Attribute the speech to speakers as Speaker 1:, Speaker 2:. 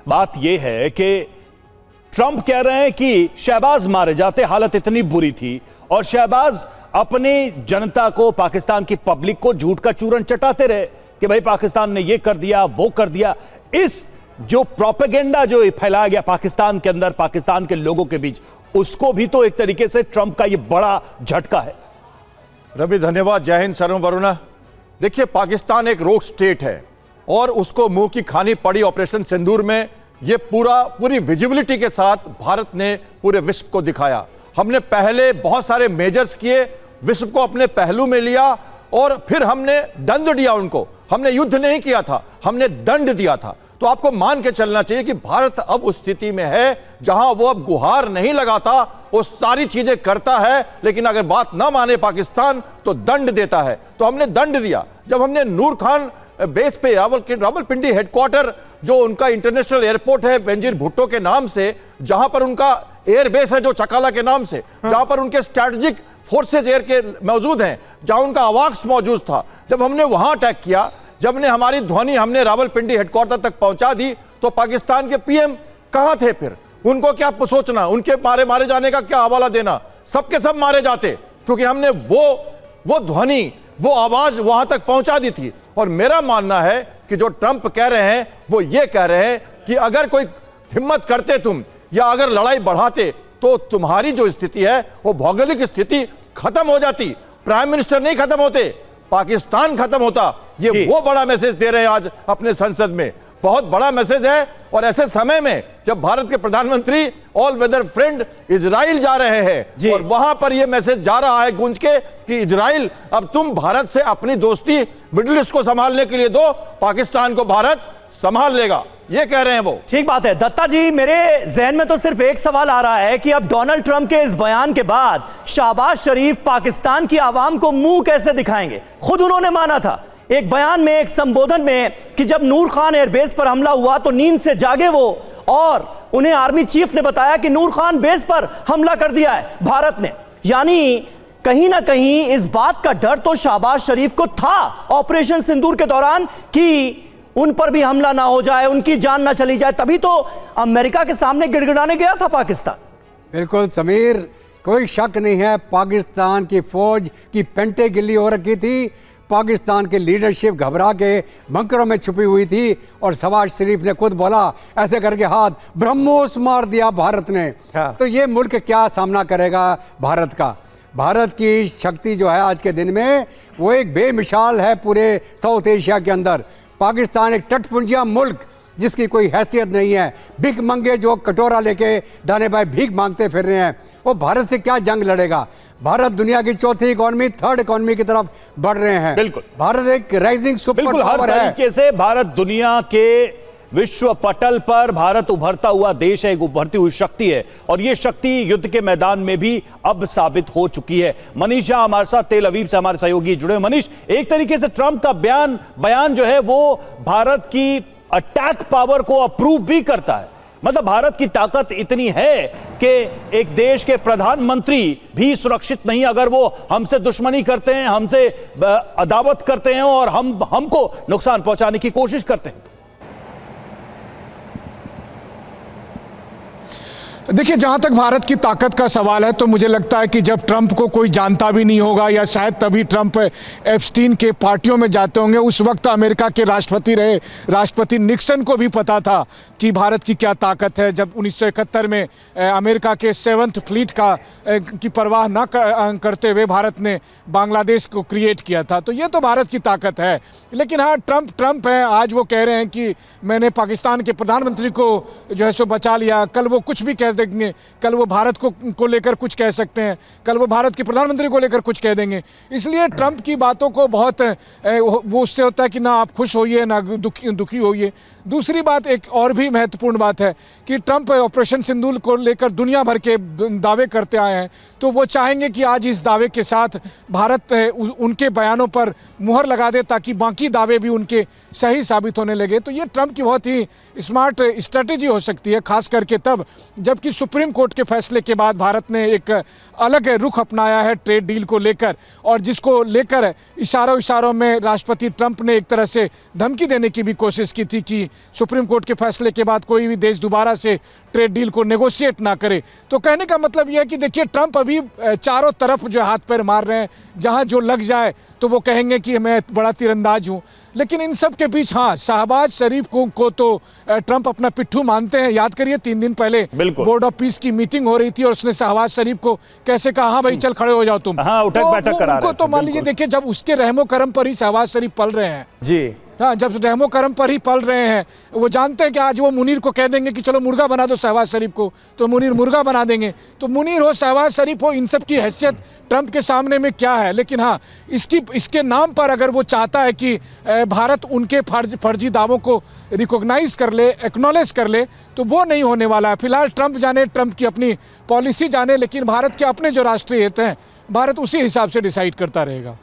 Speaker 1: बात यह है कि ट्रंप कह रहे हैं कि शहबाज मारे जाते हालत इतनी बुरी थी और शहबाज अपनी जनता को, पाकिस्तान की पब्लिक को झूठ का चूरन चटाते रहे कि भाई पाकिस्तान ने ये कर दिया, वो कर दिया। इस जो प्रोपेगेंडा जो फैलाया गया पाकिस्तान के अंदर, पाकिस्तान के लोगों के बीच, उसको भी तो एक तरीके से ट्रंप का ये बड़ा झटका है।
Speaker 2: रवि धन्यवाद। जय हिंद शरण वरुणा। देखिए, पाकिस्तान एक रोग स्टेट है और उसको मुंह की खानी पड़ी ऑपरेशन सिंदूर में। ये पूरी विजिबिलिटी के साथ भारत ने पूरे विश्व को दिखाया। हमने पहले बहुत सारे मेजर्स किए, विश्व को अपने पहलू में लिया और फिर हमने दंड दिया उनको। हमने युद्ध नहीं किया था, हमने दंड दिया था। तो आपको मान के चलना चाहिए कि भारत अब उस स्थिति में है जहां वो अब गुहार नहीं लगाता, वो सारी चीजें करता है, लेकिन अगर बात ना माने पाकिस्तान तो दंड देता है। तो हमने दंड दिया जब हमने नूर खान बेस पे रावलपिंडी हेडक्वार्टर, जो उनका इंटरनेशनल एयरपोर्ट है बेनजीर भुट्टो के नाम से, जहां पर उनका एयर बेस है जो चकाला के नाम से, जहां पर उनके स्ट्रैटेजिक फोर्सेज एयर के मौजूद हैं, जहां उनका आवाक्स मौजूद था, जब हमने वहां अटैक किया, जब ने हमारी ध्वनि हमने रावलपिंडी हेडक्वार्टर तक पहुंचा दी, तो पाकिस्तान के पीएम कहां थे फिर? उनको क्या सोचना, उनके मारे जाने का क्या हवाला देना? सबके सब मारे जाते, क्योंकि हमने वो ध्वनि, वो आवाज वहां तक पहुंचा दी थी। और मेरा मानना है कि जो ट्रंप कह रहे हैं वो ये कह रहे हैं कि अगर कोई हिम्मत करते तुम या अगर लड़ाई बढ़ाते तो तुम्हारी जो स्थिति है वो भौगोलिक स्थिति खत्म हो जाती। प्राइम मिनिस्टर नहीं खत्म होते, पाकिस्तान खत्म होता। ये वो बड़ा मैसेज दे रहे हैं आज अपने संसद में, बहुत बड़ा मैसेज है। और ऐसे समय में जब भारत के प्रधानमंत्री ऑल वेदर फ्रेंड इजराइल जा रहे हैं और वहां पर यह मैसेज जा रहा है गूंज के कि इजराइल अब तुम भारत से अपनी दोस्ती मिडिल ईस्ट को संभालने के लिए दो, पाकिस्तान को भारत संभाल लेगा, ये कह रहे हैं वो।
Speaker 3: ठीक बात है दत्ता जी, मेरे जहन में तो सिर्फ एक सवाल आ रहा है कि अब डोनाल्ड ट्रंप के इस बयान के बाद शहबाज शरीफ पाकिस्तान की आवाम को मुंह कैसे दिखाएंगे? खुद उन्होंने माना था एक बयान में, एक संबोधन में, कि जब नूर खान एयरबेस पर हमला हुआ तो नींद से जागे वो, और उन्हें आर्मी चीफ ने बताया कि नूर खान बेस पर हमला कर दिया है भारत ने। यानी कहीं ना कहीं इस बात का डर तो शहबाज शरीफ को था ऑपरेशन सिंदूर के दौरान कि उन पर भी हमला ना हो जाए, उनकी जान ना चली जाए, तभी तो अमेरिका के सामने गिड़गिड़ाने गया था पाकिस्तान।
Speaker 4: बिल्कुल समीर, कोई शक नहीं है, पाकिस्तान की फौज की पेंटे गिल्ली हो रखी थी, पाकिस्तान की लीडरशिप घबरा के बंकरों में छुपी हुई थी और शहबाज शरीफ ने खुद बोला, ऐसे करके हाथ ब्रह्मोस मार दिया भारत ने। तो ये मुल्क क्या सामना करेगा भारत का? भारत की शक्ति जो है आज के दिन में वो एक बेमिसाल है पूरे साउथ एशिया के अंदर। पाकिस्तान एक तटपुंजिया मुल्क जिसकी कोई हैसियत नहीं है, भीख मंगे जो कटोरा लेके दाने बाएं भीख मांगते फिर रहे हैं, वो भारत से क्या जंग लड़ेगा? भारत दुनिया की चौथी इकोनॉमी, थर्ड इकोनॉमी की तरफ बढ़ रहे हैं।
Speaker 1: बिल्कुल,
Speaker 4: भारत एक राइजिंग सुपर
Speaker 1: पावर है। हर तरीके से भारत दुनिया के विश्व पटल पर भारत उभरता हुआ देश है, एक उभरती हुई शक्ति है, और यह शक्ति युद्ध के मैदान में भी अब साबित हो चुकी है। मनीष झा हमारे साथ तेल अवीव से हमारे सहयोगी जुड़े। मनीष, एक तरीके से ट्रंप का बयान जो है वो भारत की अटैक पावर को अप्रूव भी करता है। मतलब भारत की ताकत इतनी है कि एक देश के प्रधानमंत्री भी सुरक्षित नहीं अगर वो हमसे दुश्मनी करते हैं, हमसे अदावत करते हैं और हमको नुकसान पहुंचाने की कोशिश करते हैं।
Speaker 5: देखिए, जहाँ तक भारत की ताकत का सवाल है तो मुझे लगता है कि जब ट्रंप को कोई जानता भी नहीं होगा, या शायद तभी ट्रंप एप्स्टीन के पार्टियों में जाते होंगे, उस वक्त अमेरिका के राष्ट्रपति रहे राष्ट्रपति निक्सन को भी पता था कि भारत की क्या ताकत है। जब 1971 में अमेरिका के 7th फ्लीट की परवाह न करते हुए भारत ने बांग्लादेश को क्रिएट किया था, तो ये तो भारत की ताकत है। लेकिन हाँ, ट्रंप है, आज वो कह रहे हैं कि मैंने पाकिस्तान के प्रधानमंत्री को जो है सो बचा लिया, कल वो कुछ भी कह देंगे, कल वो भारत को लेकर कुछ कह सकते हैं, कल वो भारत के प्रधानमंत्री को लेकर कुछ कह देंगे। इसलिए ट्रंप की बातों को बहुत वो उससे होता है कि ना आप खुश होइए ना दुखी होइए। दूसरी बात, एक और भी महत्वपूर्ण बात है कि ट्रंप ऑपरेशन सिंदूर को लेकर दुनिया भर के दावे करते आए हैं, तो वो चाहेंगे कि आज इस दावे के साथ भारत उनके बयानों पर मुहर लगा दे ताकि बाकी दावे भी उनके सही साबित होने लगे। तो ये ट्रंप की बहुत ही स्मार्ट स्ट्रेटेजी हो सकती है, खास करके तब जब कि सुप्रीम कोर्ट के फैसले के बाद भारत ने एक अलग रुख अपनाया है ट्रेड डील को लेकर, और जिसको लेकर इशारों में राष्ट्रपति ट्रंप ने एक तरह से धमकी देने की भी कोशिश की थी कि सुप्रीम कोर्ट के फैसले के बाद कोई भी देश दोबारा से ट्रेड डील को नेगोशिएट ना करे। तो कहने का मतलब यह है कि देखिए, ट्रंप अभी चारों तरफ जो हाथ पैर मार रहे हैं, जहां जो लग जाए तो वो कहेंगे कि मैं बड़ा तीरंदाज हूं। लेकिन इन सब के बीच हाँ, शहबाज शरीफ को तो ट्रंप अपना पिट्ठू मानते हैं। याद करिए 3 दिन पहले बोर्ड ऑफ पीस की मीटिंग हो रही थी और उसने शहबाज शरीफ को कैसे कहा, हाँ भाई चल खड़े हो जाओ तुम।
Speaker 1: हाँ, उठक बैठक करा रहे थे।
Speaker 5: तो मान लीजिए, देखिए, जब उसके रहमो करम पर ही शहबाज शरीफ पल रहे हैं
Speaker 3: जी,
Speaker 5: हाँ, जब रहमो करम पर ही पल रहे हैं, वो जानते हैं कि आज वो मुनीर को कह देंगे कि चलो मुर्गा बना दो शहबाज शरीफ को, तो मुनीर मुर्गा बना देंगे। तो मुनीर हो, शहबाज शरीफ हो, इन सब की हैसियत ट्रंप के सामने में क्या है। लेकिन हाँ, इसके नाम पर अगर वो चाहता है कि भारत उनके फर्जी दावों को रिकॉग्नाइज कर ले, एक्नॉलेज कर ले, तो वो नहीं होने वाला है। फिलहाल ट्रंप जाने, ट्रंप की अपनी पॉलिसी जाने, लेकिन भारत के अपने जो राष्ट्रीय हित हैं, भारत उसी हिसाब से डिसाइड करता रहेगा।